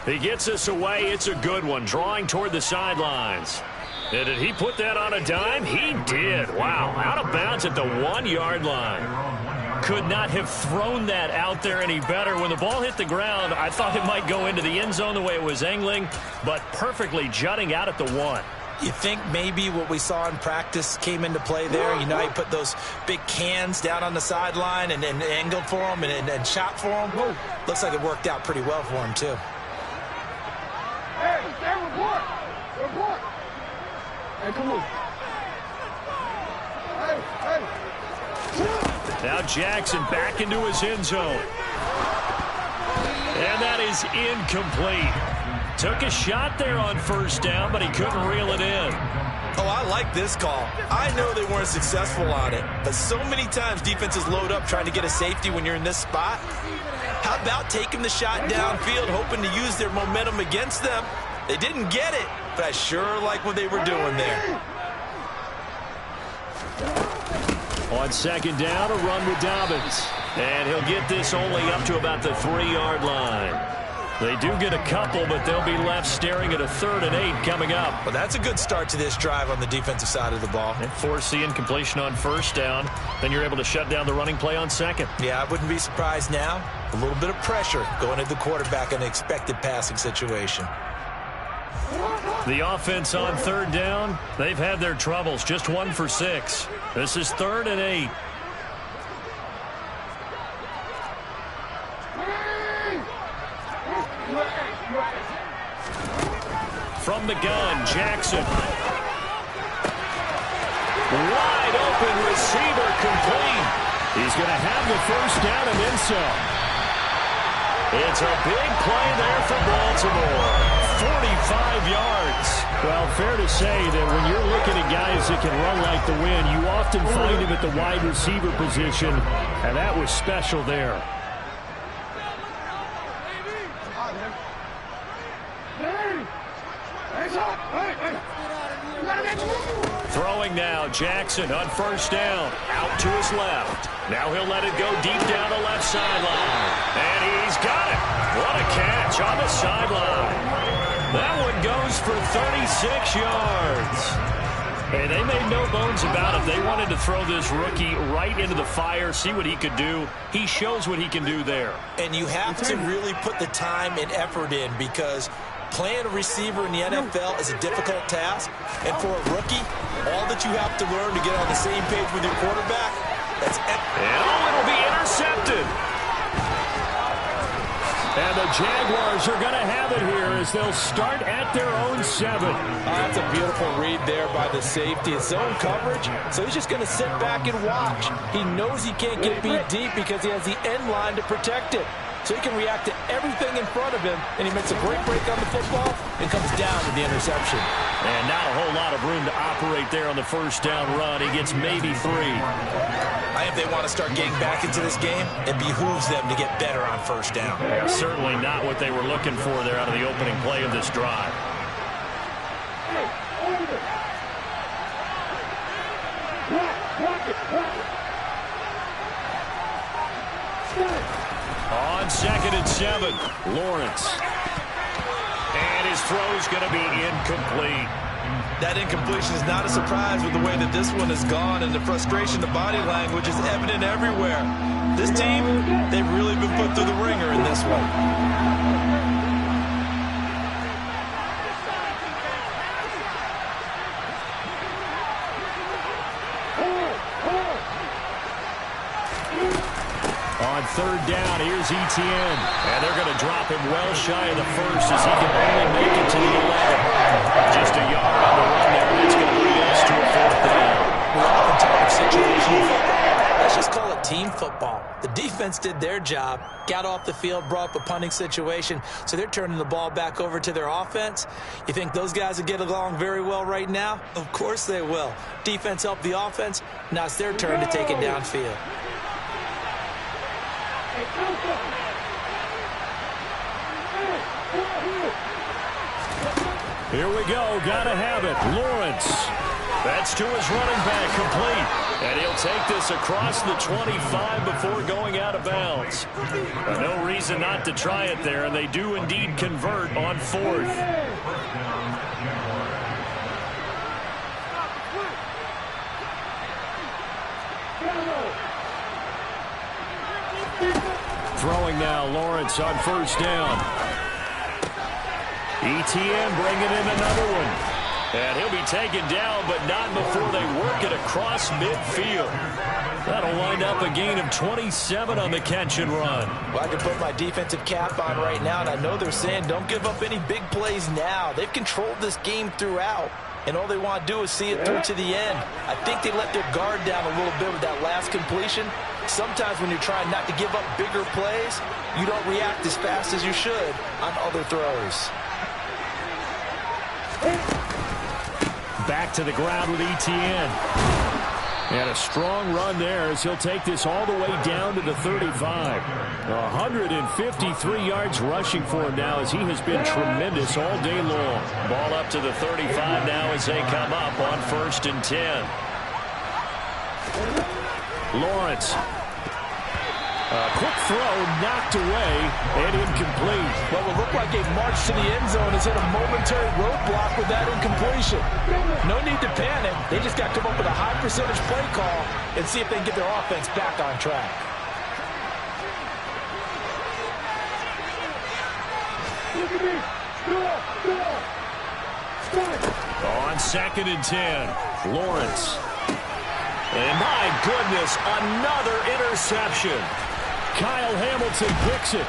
[SPEAKER 6] He gets us away. It's a good one, drawing toward the sidelines. And did he put that on a dime? He did. Wow, out of bounds at the 1-yard line. Could not have thrown that out there any better. When the ball hit the ground, I thought it might go into the end zone the way it was angling, but perfectly jutting out at the 1.
[SPEAKER 4] You think maybe what we saw in practice came into play there? You know, he put those big cans down on the sideline and angled for him and shot for him. Whoa. Looks like it worked out pretty well for him, too.
[SPEAKER 7] Hey, report! Report! Hey, come on. Hey!
[SPEAKER 6] Now Jackson back into his end zone. And that is incomplete. Took a shot there on 1st down, but he couldn't reel it in.
[SPEAKER 4] Oh, I like this call. I know they weren't successful on it, but so many times defenses load up trying to get a safety when you're in this spot. How about taking the shot downfield, hoping to use their momentum against them? They didn't get it, but I sure like what they were doing there.
[SPEAKER 6] On 2nd down, a run with Dobbins. And he'll get this only up to about the 3-yard line. They do get a couple, but they'll be left staring at a 3rd and 8 coming up.
[SPEAKER 4] Well, that's a good start to this drive on the defensive side of the ball.
[SPEAKER 6] And force the incompletion on 1st down. Then you're able to shut down the running play on 2nd.
[SPEAKER 4] Yeah, I wouldn't be surprised now. A little bit of pressure going at the quarterback in an expected passing situation.
[SPEAKER 6] The offense on 3rd down, they've had their troubles. Just 1 for 6. This is 3rd and 8. From the gun, Jackson. Wide open receiver, complete. He's going to have the 1st down and then some. It's a big play there for Baltimore. 45 yards. Well, fair to say that when you're looking at guys that can run like the wind, you often find him at the wide receiver position, and that was special there. Throwing now, Jackson on 1st down, out to his left. Now he'll let it go deep down the left sideline. And he's got it. What a catch on the sideline. That one goes for 36 yards. Hey, they made no bones about it. They wanted to throw this rookie right into the fire, see what he could do. He shows what he can do there.
[SPEAKER 4] And you have to really put the time and effort in, because playing a receiver in the NFL is a difficult task. And for a rookie, all that you have to learn to get on the same page with your quarterback, that's epic.
[SPEAKER 6] And it'll be intercepted. And the Jaguars are going to have it here as they'll start at their own 7.
[SPEAKER 4] That's a beautiful read there by the safety. It's zone coverage, so he's just going to sit back and watch. He knows he can't get beat deep because he has the end line to protect it. So he can react to everything in front of him, and he makes a great break on the football and comes down with the interception.
[SPEAKER 6] And not a whole lot of room to operate there on the 1st down run. He gets maybe 3.
[SPEAKER 4] If they want to start getting back into this game, it behooves them to get better on 1st down.
[SPEAKER 6] Yeah, certainly not what they were looking for there out of the opening play of this drive.
[SPEAKER 3] On 2nd and 7, Lawrence. And his throw's going to be incomplete.
[SPEAKER 4] That incompletion is not a surprise with the way that this one has gone, and the frustration, the body language is evident everywhere. This team, they've really been put through the ringer in this one.
[SPEAKER 3] On 3rd down, here's Etienne. And they're going to drop him well shy of the first as he can only make it to the 11. Just a yard on the run there, and it's going to bring us to a 4th down.
[SPEAKER 4] We often talk of situational football. Let's just call it team football. The defense did their job, got off the field, brought up a punting situation, so they're turning the ball back over to their offense. You think those guys will get along very well right now? Of course they will. Defense helped the offense. Now it's their turn to take it downfield.
[SPEAKER 3] Here we go. Gotta have it. Lawrence. That's to his running back, complete. And he'll take this across the 25 before going out of bounds. No reason not to try it there, and they do indeed convert on 4th. Throwing now, Lawrence on 1st down. Etienne bringing in another one. And he'll be taken down, but not before they work it across midfield. That'll wind up a gain of 27 on the catch and run.
[SPEAKER 4] Well, I can put my defensive cap on right now, and I know they're saying don't give up any big plays now. They've controlled this game throughout, and all they want to do is see it through to the end. I think they let their guard down a little bit with that last completion. Sometimes when you're trying not to give up bigger plays, you don't react as fast as you should on other throws.
[SPEAKER 3] Back to the ground with Etienne. And a strong run there as he'll take this all the way down to the 35. 153 yards rushing for him now as he has been tremendous all day long. Ball up to the 35 now as they come up on 1st and 10. Lawrence. A quick throw knocked away and incomplete.
[SPEAKER 4] Well, it looked like a march to the end zone has hit a momentary roadblock with that incompletion. No need to panic. They just got to come up with a high percentage play call and see if they can get their offense back on track.
[SPEAKER 3] On 2nd and 10, Lawrence. And my goodness, another interception. Kyle Hamilton picks it.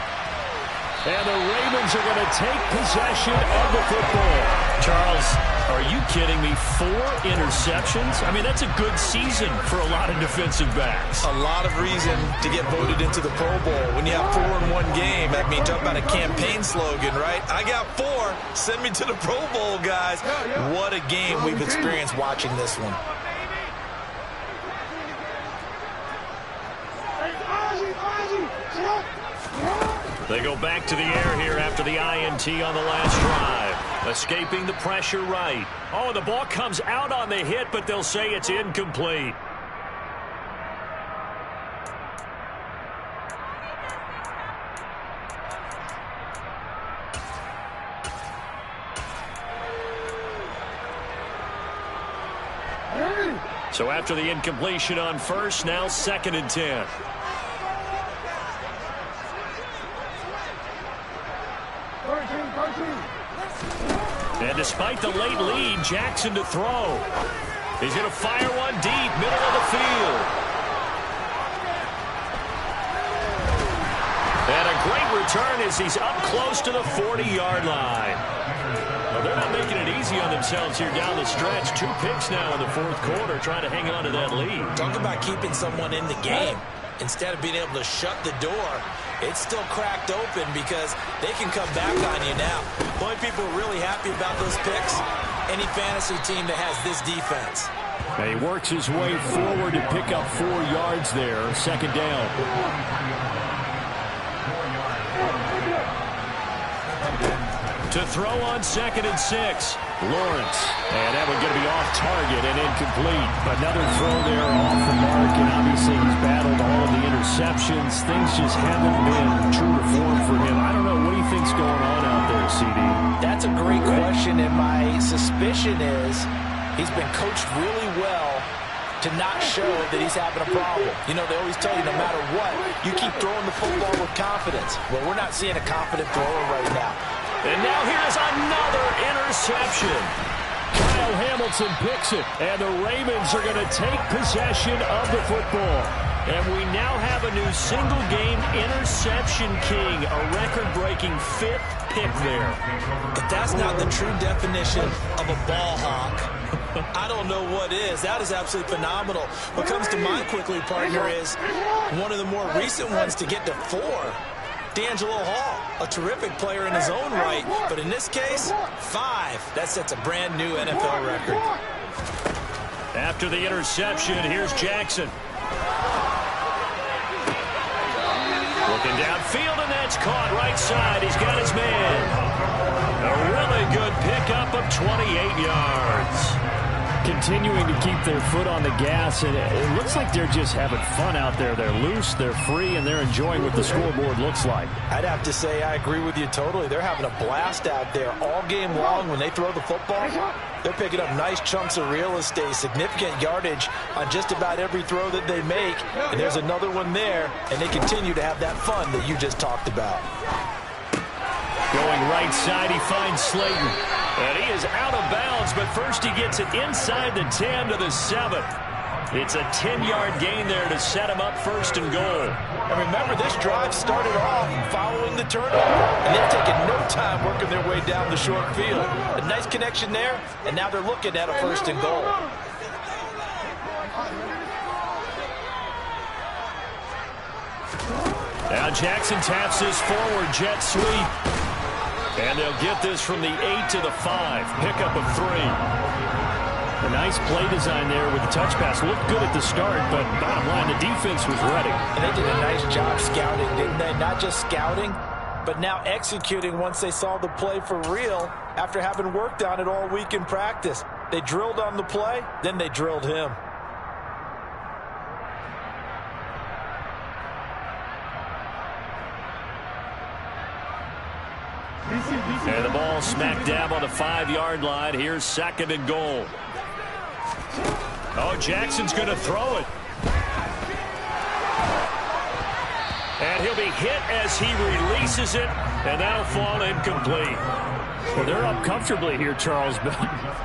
[SPEAKER 3] And the Ravens are going to take possession of the football. Charles, are you kidding me? 4 interceptions? I mean, that's a good season for a lot of defensive backs.
[SPEAKER 4] A lot of reason to get voted into the Pro Bowl. When you have 4 in one game, I mean, talk about a campaign slogan, right? I got 4. Send me to the Pro Bowl, guys. What a game we've experienced watching this one.
[SPEAKER 3] They go back to the air here after the INT on the last drive. Escaping the pressure right. Oh, the ball comes out on the hit, but they'll say it's incomplete. So after the incompletion on 1st, now 2nd and 10. And despite the late lead, Jackson to throw. He's going to fire one deep, middle of the field. And a great return as he's up close to the 40-yard line. Well, they're not making it easy on themselves here down the stretch. 2 picks now in the 4th quarter, trying to hang on to that lead.
[SPEAKER 4] Talk about keeping someone in the game. Instead of being able to shut the door, it's still cracked open because they can come back on you now. The only people really happy about those picks, any fantasy team that has this defense.
[SPEAKER 3] And he works his way forward to pick up 4 yards there. 2nd down. To throw on 2nd and 6. Lawrence. And that one's going to be off target and incomplete. Another throw there off the mark, and obviously he's battled all of the interceptions. Things just haven't been true to form for him. I don't know. What do you think's going on out there, CD?
[SPEAKER 4] That's a great question, and my suspicion is he's been coached really well to not show that he's having a problem. You know, they always tell you no matter what, you keep throwing the football with confidence. Well, we're not seeing a confident thrower right now.
[SPEAKER 3] And now here's another interception. Kyle Hamilton picks it, and the Ravens are going to take possession of the football. And we now have a new single-game interception king, a record-breaking 5th pick there.
[SPEAKER 4] If that's not the true definition of a ball hawk, I don't know what is. That is absolutely phenomenal. What comes to mind quickly, partner, is one of the more recent ones to get to 4. D'Angelo Hall, a terrific player in his own right, but in this case, 5. That sets a brand new NFL record.
[SPEAKER 3] After the interception, here's Jackson. Looking downfield, and that's caught right side. He's got his man. A really good pickup of 28 yards.
[SPEAKER 6] Continuing to keep their foot on the gas, and it looks like they're just having fun out there. They're loose, they're free, and they're enjoying what the scoreboard looks like.
[SPEAKER 4] I'd have to say I agree with you totally. They're having a blast out there all game long. When they throw the football, they're picking up nice chunks of real estate, significant yardage on just about every throw that they make. And there's another one there, and they continue to have that fun that you just talked about.
[SPEAKER 3] Going right side, he finds Slayton. And he is out of bounds, but first he gets it inside the 10 to the 7. It's a 10-yard gain there to set him up 1st and goal.
[SPEAKER 4] And remember, this drive started off following the turnover. And they've taken no time working their way down the short field. A nice connection there, and now they're looking at a 1st and goal.
[SPEAKER 3] Now Jackson taps his forward jet sweep. And they'll get this from the 8 to the 5. Pickup of 3.
[SPEAKER 6] A nice play design there with the touch pass. Looked good at the start, but bottom line, the defense was ready.
[SPEAKER 4] And they did a nice job scouting, didn't they? Not just scouting, but now executing once they saw the play for real after having worked on it all week in practice. They drilled on the play, then they drilled him.
[SPEAKER 3] And the ball smack dab on the 5-yard line. Here's 2nd and goal. Oh, Jackson's going to throw it. And he'll be hit as he releases it, and that'll fall incomplete.
[SPEAKER 6] Well, they're up comfortably here, Charles, but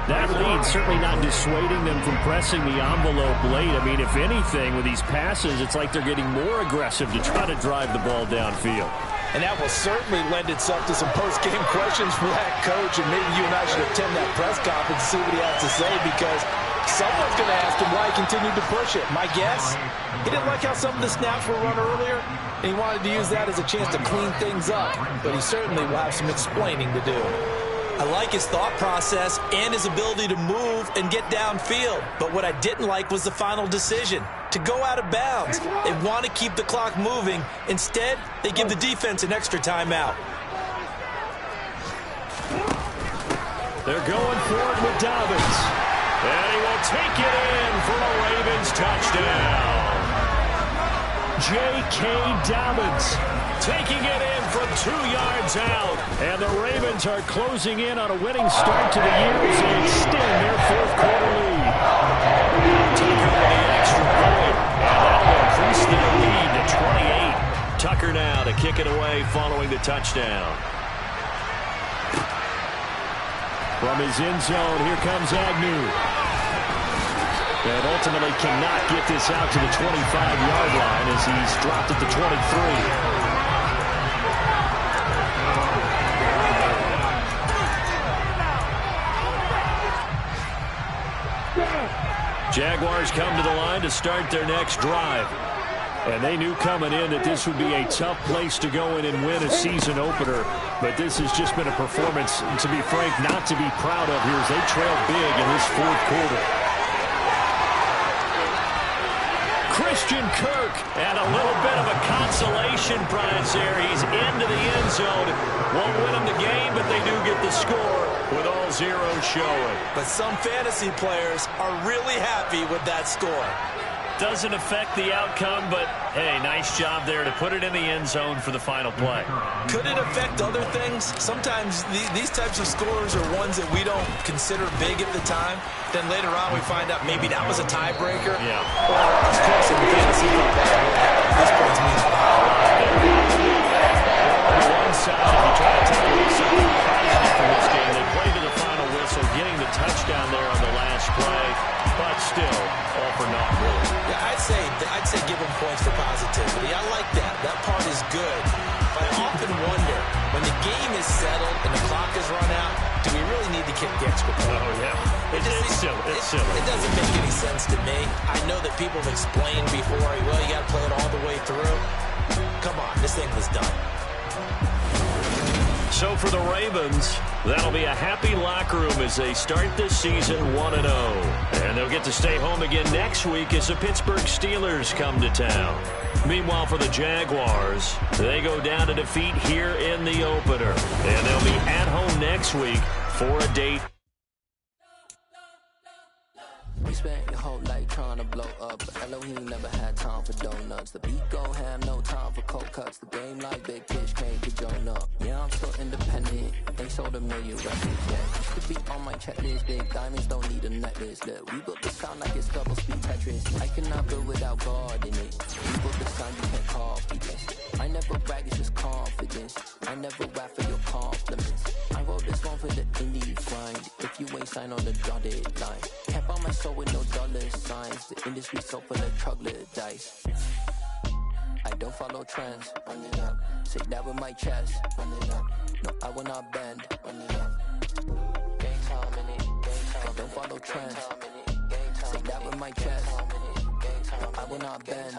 [SPEAKER 6] that lead certainly not dissuading them from pressing the envelope late. I mean, if anything, with these passes, it's like they're getting more aggressive to try to drive the ball downfield.
[SPEAKER 4] And that will certainly lend itself to some post-game questions for that coach, and maybe you and I should attend that press conference and see what he has to say, because someone's going to ask him why he continued to push it. My guess, he didn't like how some of the snaps were run earlier, and he wanted to use that as a chance to clean things up, but he certainly will have some explaining to do. I like his thought process and his ability to move and get downfield, but what I didn't like was the final decision, to go out of bounds. They want to keep the clock moving. Instead, they give the defense an extra timeout.
[SPEAKER 3] They're going for it with Dobbins. And he will take it in for a Ravens touchdown. J.K. Dobbins taking it in from 2 yards out. And the Ravens are closing in on a winning start to the year as they extend their 4th quarter lead. Tucker with the extra point. And that'll increase their lead to 28. Tucker now to kick it away following the touchdown. From his end zone, here comes Agnew. And ultimately cannot get this out to the 25-yard line as he's dropped at the 23. Jaguars come to the line to start their next drive. And they knew coming in that this would be a tough place to go in and win a season opener. But this has just been a performance, to be frank, not to be proud of here as they trail big in this 4th quarter. Christian Kirk, and a little bit of a consolation prize there. He's into the end zone. Won't win them the game, but they do get the score with all zeros showing.
[SPEAKER 4] But some fantasy players are really happy with that score.
[SPEAKER 3] Doesn't affect the outcome, but, hey, nice job there to put it in the end zone for the final play.
[SPEAKER 4] Could it affect other things? Sometimes these types of scores are ones that we don't consider big at the time. Then later on we find out maybe that was a tiebreaker.
[SPEAKER 3] Yeah.
[SPEAKER 4] Or, of course, in fantasy football, this points means a lot.
[SPEAKER 3] On one side, you try to take away something positive from this game. They play to the final whistle, getting the touchdown there on the last play, but still, all for naught, really.
[SPEAKER 4] Yeah, I'd say give them points for positivity. I like that. That part is good. But I often wonder, when the game is settled and the clock is run out, do we really need to kick the extra point?
[SPEAKER 3] Oh, yeah. It's silly. It's silly.
[SPEAKER 4] It doesn't make any sense to me. I know that people have explained before, well, you got to play it all the way through. Come on, this thing was done.
[SPEAKER 3] So for the Ravens, that'll be a happy locker room as they start this season 1-0. And they'll get to stay home again next week as the Pittsburgh Steelers come to town. Meanwhile, for the Jaguars, they go down to defeat here in the opener. And they'll be at home next week for a date.
[SPEAKER 8] You spent your whole life trying to blow up, but Elohim never had time for donuts. The beat gon' have no time for cold cuts. The game like big fish can't get joined up. Yeah, I'm still independent. Ain't sold a million records yet. Used to be on my checklist. Big diamonds don't need a necklace. Look, we built the sound like it's double speed Tetris. I cannot build without God in it. We built the sound you can't copy this. I never brag, it's just confidence. I never rap for your compliments. I wrote this one for the indie grind. If you ain't signed on the dotted line, can't buy my soul with no dollar signs. The industry so full of troglodytes. I don't follow trends. Run it up. Say that with my chest. Run it up. No, I will not bend. Run it up. Game time in it. Game time. I don't follow trends. Say that with my chest. No, I will not bend.